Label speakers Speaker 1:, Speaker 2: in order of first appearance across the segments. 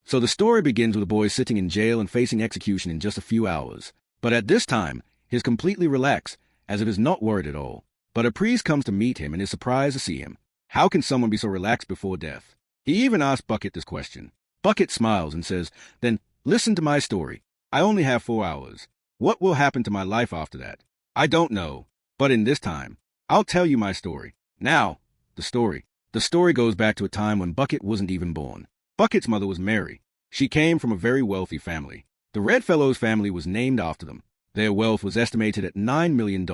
Speaker 1: So the story begins with a boy sitting in jail and facing execution in just a few hours. But at this time, he's completely relaxed, as if he's not worried at all. But a priest comes to meet him and is surprised to see him. How can someone be so relaxed before death? He even asks Bucket this question. Bucket smiles and says, "Then listen to my story. I only have 4 hours. What will happen to my life after that? I don't know. But in this time, I'll tell you my story. Now, the story. The story goes back to a time when Bucket wasn't even born. Bucket's mother was Mary. She came from a very wealthy family. The Redfellows family was named after them. Their wealth was estimated at $9 million.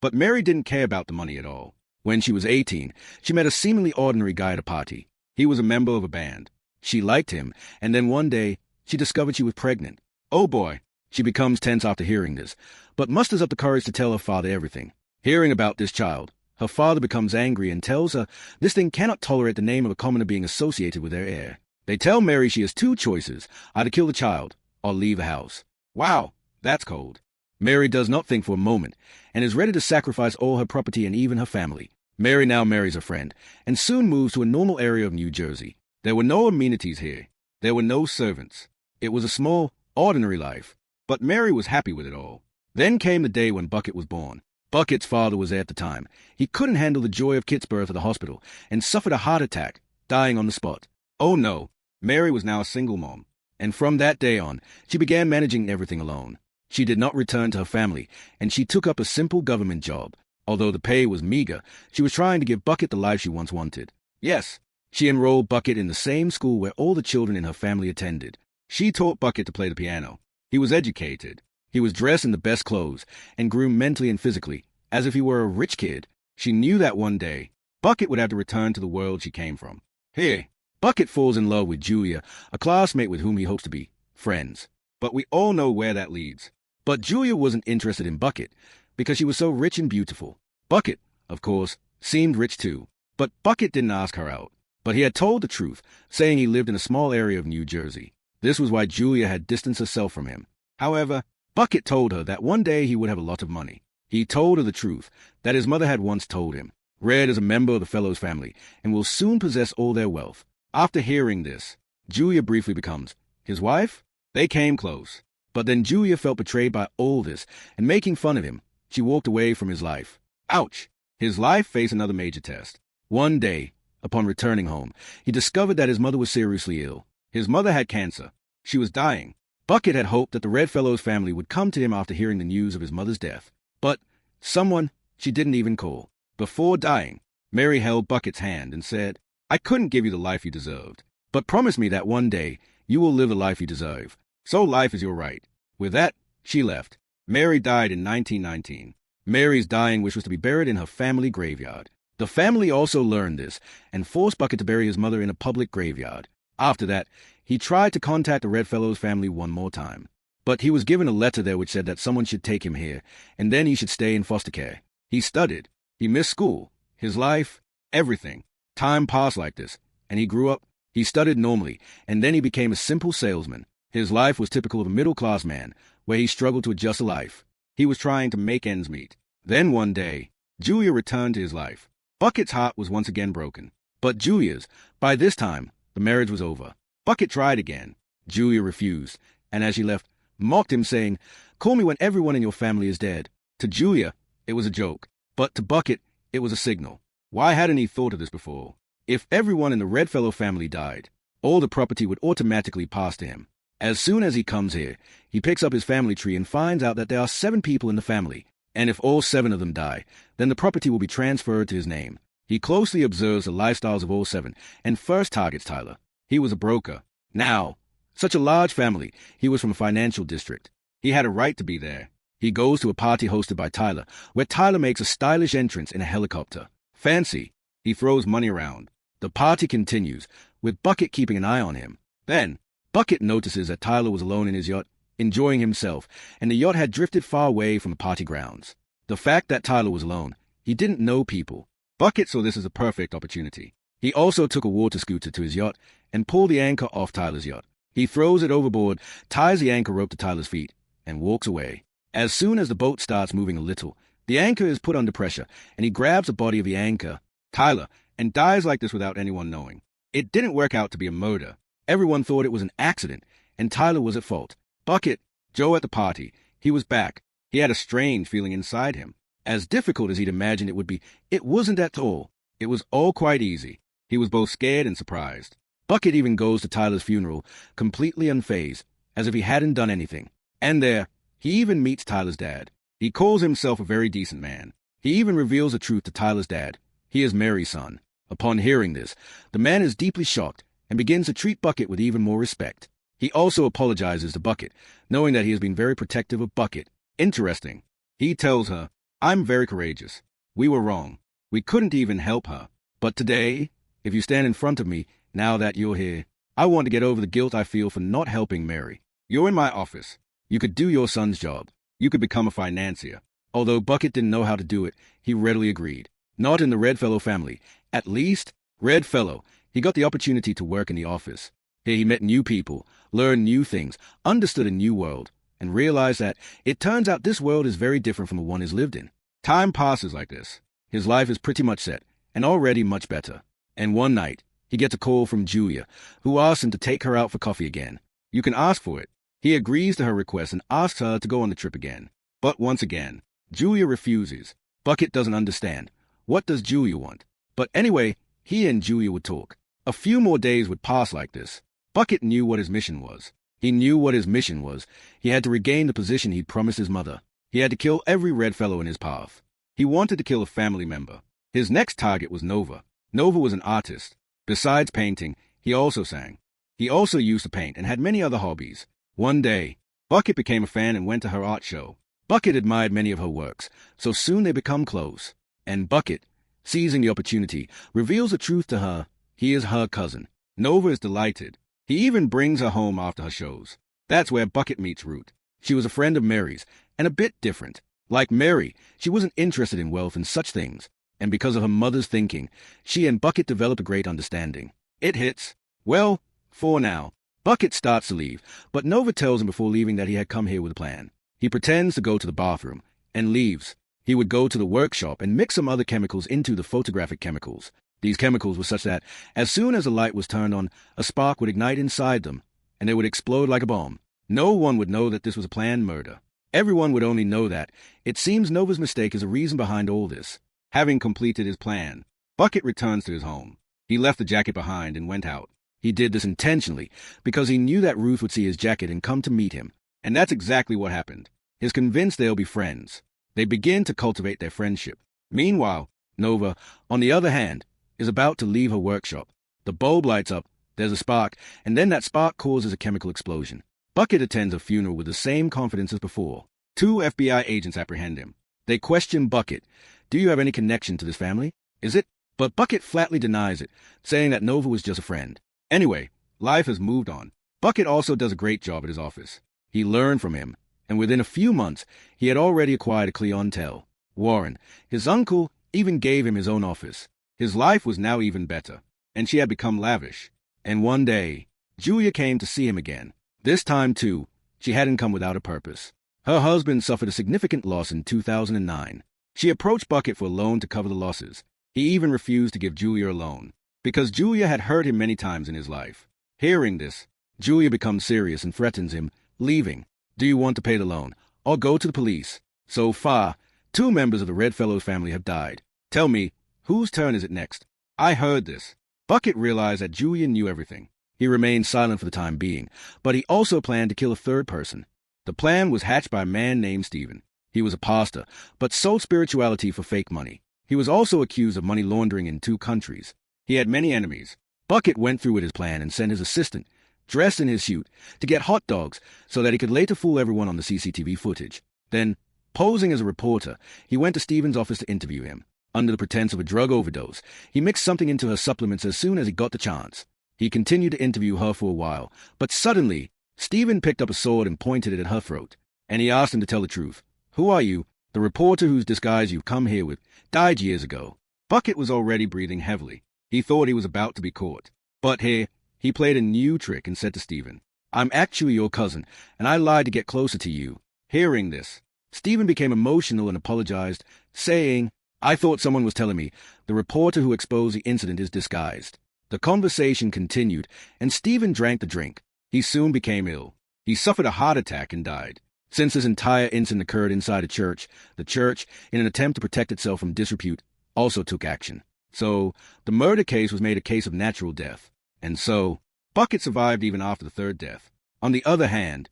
Speaker 1: But Mary didn't care about the money at all. When she was 18, she met a seemingly ordinary guy at a party. He was a member of a band. She liked him, and then one day, she discovered she was pregnant. Oh boy, she becomes tense after hearing this, but musters up the courage to tell her father everything. Hearing about this child, her father becomes angry and tells her this thing cannot tolerate the name of a commoner being associated with their heir. They tell Mary she has 2 choices, either kill the child or leave the house. Wow, that's cold. Mary does not think for a moment, and is ready to sacrifice all her property and even her family. Mary now marries a friend, and soon moves to a normal area of New Jersey. There were no amenities here. There were no servants. It was a small, ordinary life. But Mary was happy with it all. Then came the day when Bucket was born. Bucket's father was there at the time. He couldn't handle the joy of Kit's birth at the hospital, and suffered a heart attack, dying on the spot. Oh no, Mary was now a single mom. And from that day on, she began managing everything alone. She did not return to her family, and she took up a simple government job. Although the pay was meager, she was trying to give Bucket the life she once wanted. Yes, she enrolled Bucket in the same school where all the children in her family attended. She taught Bucket to play the piano. He was educated. He was dressed in the best clothes, and groomed mentally and physically, as if he were a rich kid. She knew that one day, Bucket would have to return to the world she came from. Here, Bucket falls in love with Julia, a classmate with whom he hopes to be friends. But we all know where that leads. But Julia wasn't interested in Bucket, because she was so rich and beautiful. Bucket, of course, seemed rich too. But Bucket didn't ask her out. But he had told the truth, saying he lived in a small area of New Jersey. This was why Julia had distanced herself from him. However, Bucket told her that one day he would have a lot of money. He told her the truth that his mother had once told him. Red is a member of the Fellows family and will soon possess all their wealth. After hearing this, Julia briefly becomes his wife. They came close. But then Julia felt betrayed by all this, and making fun of him, she walked away from his life. Ouch! His life faced another major test. One day, upon returning home, he discovered that his mother was seriously ill. His mother had cancer. She was dying. Bucket had hoped that the Redfellows family would come to him after hearing the news of his mother's death. But someone she didn't even call. Before dying, Mary held Bucket's hand and said, "I couldn't give you the life you deserved, but promise me that one day you will live the life you deserve. So life is your right." With that, she left. Mary died in 1919. Mary's dying wish was to be buried in her family graveyard. The family also learned this and forced Bucket to bury his mother in a public graveyard. After that, he tried to contact the Redfellows family one more time. But he was given a letter there which said that someone should take him here, and then he should stay in foster care. He studied. He missed school. His life, everything. Time passed like this, and he grew up. He studied normally, and then he became a simple salesman. His life was typical of a middle-class man, where he struggled to adjust to life. He was trying to make ends meet. Then one day, Julia returned to his life. Bucket's heart was once again broken. But Julia's, by this time, the marriage was over. Bucket tried again. Julia refused, and as she left, mocked him, saying, "Call me when everyone in your family is dead." To Julia, it was a joke, but to Bucket, it was a signal. Why hadn't he thought of this before? If everyone in the Redfellow family died, all the property would automatically pass to him. As soon as he comes here, he picks up his family tree and finds out that there are 7 people in the family, and if all 7 of them die, then the property will be transferred to his name. He closely observes the lifestyles of all 7, and first targets Tyler. He was a broker. Now, such a large family, he was from a financial district. He had a right to be there. He goes to a party hosted by Tyler, where Tyler makes a stylish entrance in a helicopter. Fancy. He throws money around. The party continues, with Bucket keeping an eye on him. Then, Bucket notices that Tyler was alone in his yacht, enjoying himself, and the yacht had drifted far away from the party grounds. The fact that Tyler was alone, he didn't know people. Bucket saw this as a perfect opportunity. He also took a water scooter to his yacht and pulled the anchor off Tyler's yacht. He throws it overboard, ties the anchor rope to Tyler's feet, and walks away. As soon as the boat starts moving a little, the anchor is put under pressure, and he grabs the body of the anchor, Tyler, and dies like this without anyone knowing. It didn't work out to be a murder. Everyone thought it was an accident, and Tyler was at fault. Bucket, Joe at the party, he was back. He had a strange feeling inside him. As difficult as he'd imagined it would be, it wasn't at all. It was all quite easy. He was both scared and surprised. Bucket even goes to Tyler's funeral, completely unfazed, as if he hadn't done anything. And there, he even meets Tyler's dad. He calls himself a very decent man. He even reveals the truth to Tyler's dad. He is Mary's son. Upon hearing this, the man is deeply shocked and begins to treat Bucket with even more respect. He also apologizes to Bucket, knowing that he has been very protective of Bucket. Interesting. He tells her, "I'm very courageous. We were wrong. We couldn't even help her. But today, if you stand in front of me, now that you're here, I want to get over the guilt I feel for not helping Mary. You're in my office. You could do your son's job. You could become a financier." Although Bucket didn't know how to do it, he readily agreed. Not in the Redfellow family. At least, Redfellow, he got the opportunity to work in the office. Here he met new people, learned new things, understood a new world, and realized that it turns out this world is very different from the one he's lived in. Time passes like this. His life is pretty much set, and already much better. And one night, he gets a call from Julia, who asks him to take her out for coffee again. You can ask for it. He agrees to her request and asks her to go on the trip again. But once again, Julia refuses. Bucket doesn't understand. What does Julia want? But anyway, he and Julia would talk. A few more days would pass like this. Bucket knew what his mission was. He knew what his mission was. He had to regain the position he'd promised his mother. He had to kill every Redfellow in his path. He wanted to kill a family member. His next target was Nova. Nova was an artist. Besides painting, he also sang. He also used to paint and had many other hobbies. One day, Bucket became a fan and went to her art show. Bucket admired many of her works, so soon they become close. And Bucket, seizing the opportunity, reveals the truth to her. He is her cousin. Nova is delighted. He even brings her home after her shows. That's where Bucket meets Ruth. She was a friend of Mary's, and a bit different. Like Mary, she wasn't interested in wealth and such things, and because of her mother's thinking, she and Bucket developed a great understanding. It hits. Well, for now. Bucket starts to leave, but Nova tells him before leaving that he had come here with a plan. He pretends to go to the bathroom, and leaves. He would go to the workshop and mix some other chemicals into the photographic chemicals. These chemicals were such that, as soon as the light was turned on, a spark would ignite inside them, and they would explode like a bomb. No one would know that this was a planned murder. Everyone would only know that. It seems Nova's mistake is a reason behind all this. Having completed his plan, Bucket returns to his home. He left the jacket behind and went out. He did this intentionally, because he knew that Ruth would see his jacket and come to meet him. And that's exactly what happened. He's convinced they'll be friends. They begin to cultivate their friendship. Meanwhile, Nova, on the other hand, is about to leave her workshop. The bulb lights up, there's a spark, and then that spark causes a chemical explosion. Bucket attends a funeral with the same confidence as before. 2 FBI agents apprehend him. They question Bucket. "Do you have any connection to this family? Is it?" But Bucket flatly denies it, saying that Nova was just a friend. Anyway, life has moved on. Bucket also does a great job at his office. He learned from him, and within a few months, he had already acquired a clientele. Warren, his uncle, even gave him his own office. His life was now even better, and she had become lavish. And one day, Julia came to see him again. This time, too, she hadn't come without a purpose. Her husband suffered a significant loss in 2009. She approached Bucket for a loan to cover the losses. He even refused to give Julia a loan, because Julia had hurt him many times in his life. Hearing this, Julia becomes serious and threatens him, leaving. "Do you want to pay the loan? Or go to the police?" So far, 2 members of the Redfellow family have died. Tell me, whose turn is it next? I heard this. Bucket realized that Julia knew everything. He remained silent for the time being, but he also planned to kill a 3rd person. The plan was hatched by a man named Stephen. He was a pastor, but sold spirituality for fake money. He was also accused of money laundering in 2 countries. He had many enemies. Bucket went through with his plan and sent his assistant, dressed in his suit, to get hot dogs so that he could later fool everyone on the CCTV footage. Then, posing as a reporter, he went to Stephen's office to interview him. Under the pretense of a drug overdose, he mixed something into her supplements as soon as he got the chance. He continued to interview her for a while, but suddenly, Stephen picked up a sword and pointed it at her throat, and he asked him to tell the truth. "Who are you? The reporter whose disguise you've come here with died years ago." Bucket was already breathing heavily. He thought he was about to be caught. But here, he played a new trick and said to Stephen, "I'm actually your cousin, and I lied to get closer to you." Hearing this, Stephen became emotional and apologized, saying, "I thought someone was telling me the reporter who exposed the incident is disguised." The conversation continued, and Stephen drank the drink. He soon became ill. He suffered a heart attack and died. Since this entire incident occurred inside a church, the church, in an attempt to protect itself from disrepute, also took action. So, the murder case was made a case of natural death. And so, Bucket survived even after the third death. On the other hand,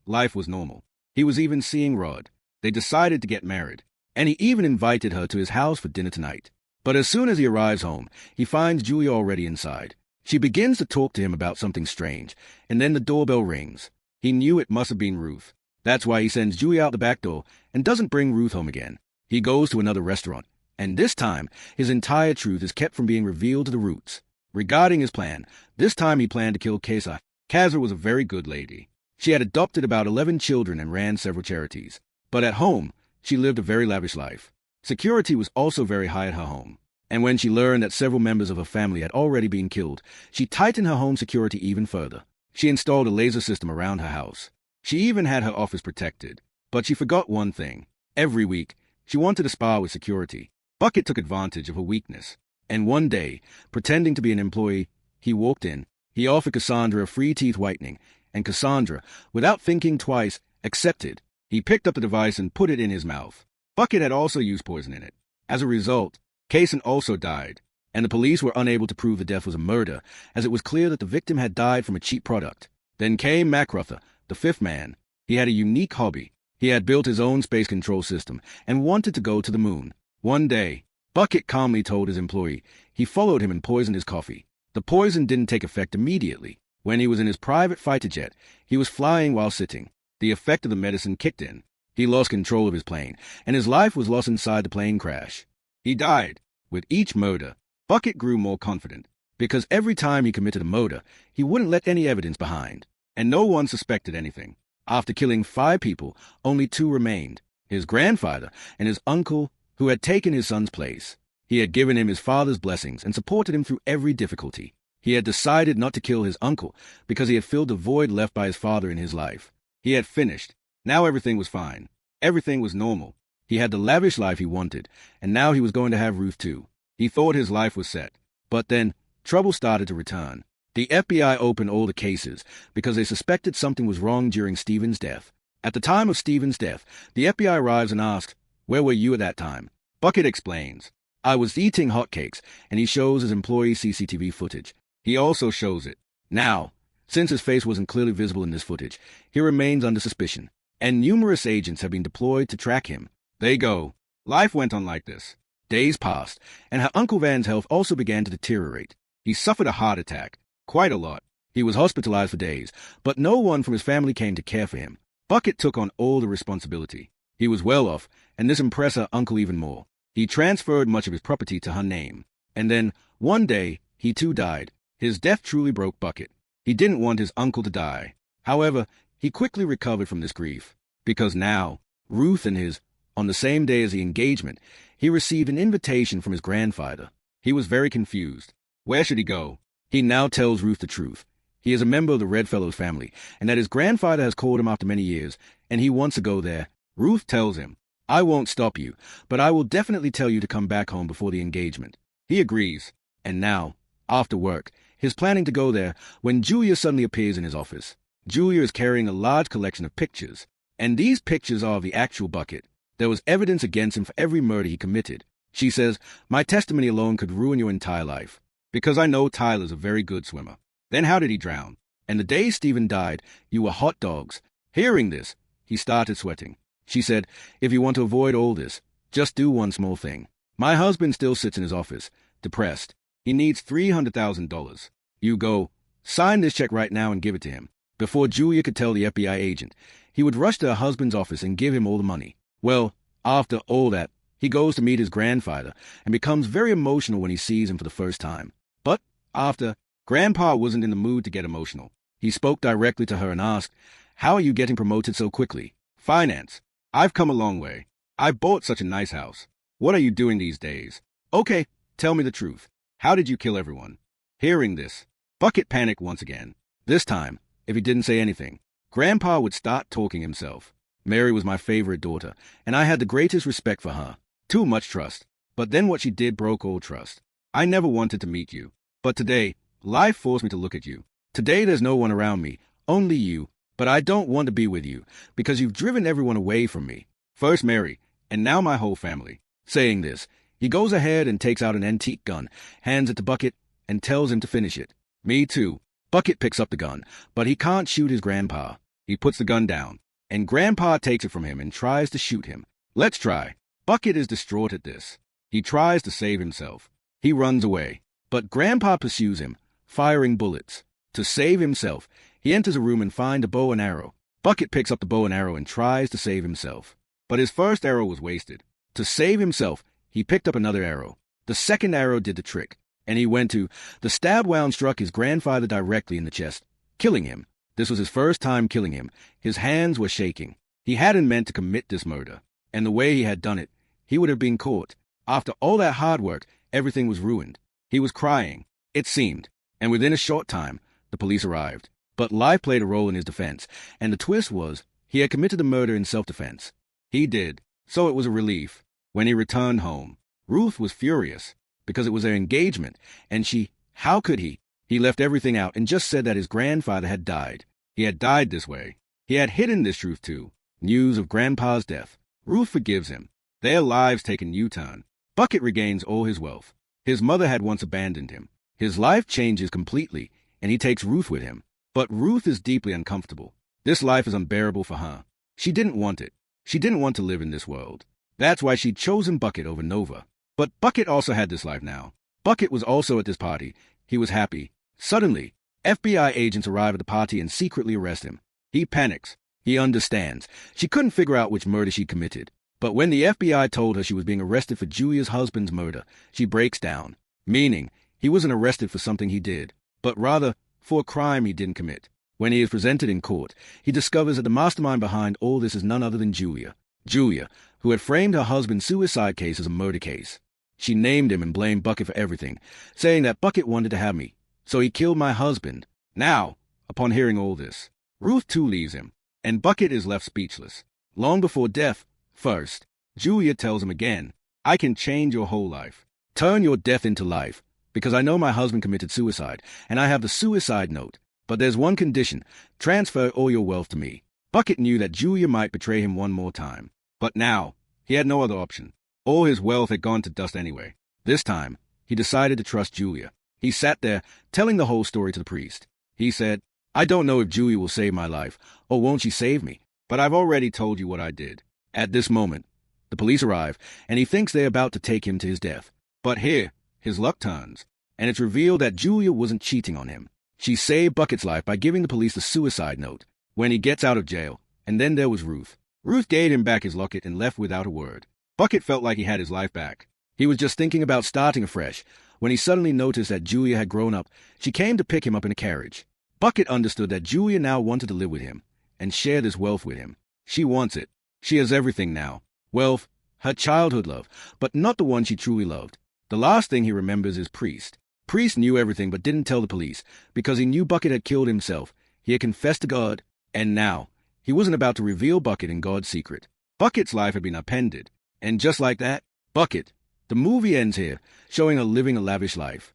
Speaker 1: life was normal. He was even seeing Rod. They decided to get married, and he even invited her to his house for dinner tonight. But as soon as he arrives home, he finds Julia already inside. She begins to talk to him about something strange, and then the doorbell rings. He knew it must have been Ruth. That's why he sends Julia out the back door and doesn't bring Ruth home again. He goes to another restaurant, and this time, his entire truth is kept from being revealed to the Roots. Regarding his plan, this time he planned to kill Kesa. Kasa was a very good lady. She had adopted about 11 children and ran several charities. But at home, she lived a very lavish life. Security was also very high at her home. And when she learned that several members of her family had already been killed, she tightened her home security even further. She installed a laser system around her house. She even had her office protected. But she forgot one thing. Every week, she wanted to spar with security. Bucket took advantage of her weakness. And one day, pretending to be an employee, he walked in. He offered Cassandra a free teeth whitening, and Cassandra, without thinking twice, accepted. He picked up the device and put it in his mouth. Bucket had also used poison in it. As a result, Kaysen also died, and the police were unable to prove the death was a murder, as it was clear that the victim had died from a cheap product. Then came Macruther, the fifth man. He had a unique hobby. He had built his own space control system and wanted to go to the moon. One day, Bucket calmly told his employee he followed him and poisoned his coffee. The poison didn't take effect immediately. When he was in his private fighter jet, he was flying while sitting. The effect of the medicine kicked in. He lost control of his plane, and his life was lost inside the plane crash. He died. With each murder, Bucket grew more confident, because every time he committed a murder, he wouldn't let any evidence behind, and no one suspected anything. After killing 5 people, only 2 remained, his grandfather and his uncle, who had taken his son's place. He had given him his father's blessings and supported him through every difficulty. He had decided not to kill his uncle because he had filled the void left by his father in his life. He had finished. Now everything was fine. Everything was normal. He had the lavish life he wanted, and now he was going to have Ruth too. He thought his life was set. But then, trouble started to return. The FBI opened all the cases because they suspected something was wrong during Stephen's death. At the time of Stephen's death, the FBI arrives and asks, "Where were you at that time?" Bucket explains, "I was eating hotcakes," and he shows his employee CCTV footage. He also shows it. Now, since his face wasn't clearly visible in this footage, he remains under suspicion, and numerous agents have been deployed to track him. They go. Life went on like this. Days passed, and her Uncle Van's health also began to deteriorate. He suffered a heart attack, quite a lot. He was hospitalized for days, but no one from his family came to care for him. Bucket took on all the responsibility. He was well off, and this impressed her uncle even more. He transferred much of his property to her name. And then, one day, he too died. His death truly broke Bucket. He didn't want his uncle to die. However, he quickly recovered from this grief, because now, Ruth and his, on the same day as the engagement, he received an invitation from his grandfather. He was very confused. Where should he go? He now tells Ruth the truth. He is a member of the Redfellows family, and that his grandfather has called him after many years, and he wants to go there. Ruth tells him, "I won't stop you, but I will definitely tell you to come back home before the engagement." He agrees, and now, after work, he's planning to go there when Julia suddenly appears in his office. Julia is carrying a large collection of pictures, and these pictures are of the actual Bucket. There was evidence against him for every murder he committed. She says, "My testimony alone could ruin your entire life, because I know Tyler's a very good swimmer. Then how did he drown? And the day Stephen died, you were hot dogs." Hearing this, he started sweating. She said, "If you want to avoid all this, just do one small thing. My husband still sits in his office, depressed. He needs $300,000. You go, sign this check right now and give it to him." Before Julia could tell the FBI agent, he would rush to her husband's office and give him all the money. Well, after all that, he goes to meet his grandfather and becomes very emotional when he sees him for the first time. But after, Grandpa wasn't in the mood to get emotional. He spoke directly to her and asked, "How are you getting promoted so quickly?" "Finance. I've come a long way. I bought such a nice house. What are you doing these days?" "Okay, tell me the truth. How did you kill everyone?" Hearing this, Bucket panicked once again. This time, if he didn't say anything, Grandpa would start talking himself. "Mary was my favorite daughter, and I had the greatest respect for her. Too much trust. But then what she did broke all trust. I never wanted to meet you. But today, life forced me to look at you. Today there's no one around me, only you. But I don't want to be with you, because you've driven everyone away from me. First Mary, and now my whole family. Saying this, he goes ahead and takes out an antique gun, hands it to Bucket, and tells him to finish it. Me too. Bucket picks up the gun, but he can't shoot his grandpa. He puts the gun down, and Grandpa takes it from him and tries to shoot him. Let's try. Bucket is distraught at this. He tries to save himself. He runs away, but Grandpa pursues him, firing bullets. To save himself, he enters a room and finds a bow and arrow. Bucket picks up the bow and arrow and tries to save himself. But his first arrow was wasted. To save himself, he picked up another arrow. The second arrow did the trick, and he went to. The stab wound struck his grandfather directly in the chest, killing him. This was his first time killing him. His hands were shaking. He hadn't meant to commit this murder, and the way he had done it, he would have been caught. After all that hard work, everything was ruined. He was crying, it seemed, and within a short time, the police arrived. But life played a role in his defense, and the twist was, he had committed the murder in self-defense. He did, so it was a relief. When he returned home, Ruth was furious, because it was their engagement, and how could he? He left everything out and just said that his grandfather had died. He had died this way. He had hidden this truth too. News of Grandpa's death. Ruth forgives him. Their lives take a new turn. Bucket regains all his wealth. His mother had once abandoned him. His life changes completely, and he takes Ruth with him. But Ruth is deeply uncomfortable. This life is unbearable for her. She didn't want it. She didn't want to live in this world. That's why she'd chosen Bucket over Nova. But Bucket also had this life now. Bucket was also at this party. He was happy. Suddenly, FBI agents arrive at the party and secretly arrest him. He panics. He understands. She couldn't figure out which murder she committed. But when the FBI told her she was being arrested for Julia's husband's murder, she breaks down. Meaning, he wasn't arrested for something he did, but rather for a crime he didn't commit. When he is presented in court, he discovers that the mastermind behind all this is none other than Julia. Julia, who had framed her husband's suicide case as a murder case. She named him and blamed Bucket for everything, saying that Bucket wanted to have me, so he killed my husband. Now, upon hearing all this, Ruth too leaves him, and Bucket is left speechless. Long before death, first, Julia tells him again, I can change your whole life. Turn your death into life, because I know my husband committed suicide, and I have the suicide note. But there's one condition, transfer all your wealth to me. Bucket knew that Julia might betray him one more time. But now, he had no other option. All his wealth had gone to dust anyway. This time, he decided to trust Julia. He sat there, telling the whole story to the priest. He said, I don't know if Julia will save my life, or won't she save me, but I've already told you what I did. At this moment, the police arrive, and he thinks they're about to take him to his death. But here, his luck turns, and it's revealed that Julia wasn't cheating on him. She saved Bucket's life by giving the police the suicide note when he gets out of jail, and then there was Ruth. Ruth gave him back his locket and left without a word. Bucket felt like he had his life back. He was just thinking about starting afresh when he suddenly noticed that Julia had grown up. She came to pick him up in a carriage. Bucket understood that Julia now wanted to live with him and share this wealth with him. She wants it. She has everything now. Wealth, her childhood love, but not the one she truly loved. The last thing he remembers is Priest. Priest knew everything but didn't tell the police because he knew Bucket had killed himself. He had confessed to God, and now he wasn't about to reveal Bucket in God's secret. Bucket's life had been upended, and just like that, Bucket, the movie ends here, showing her living a lavish life.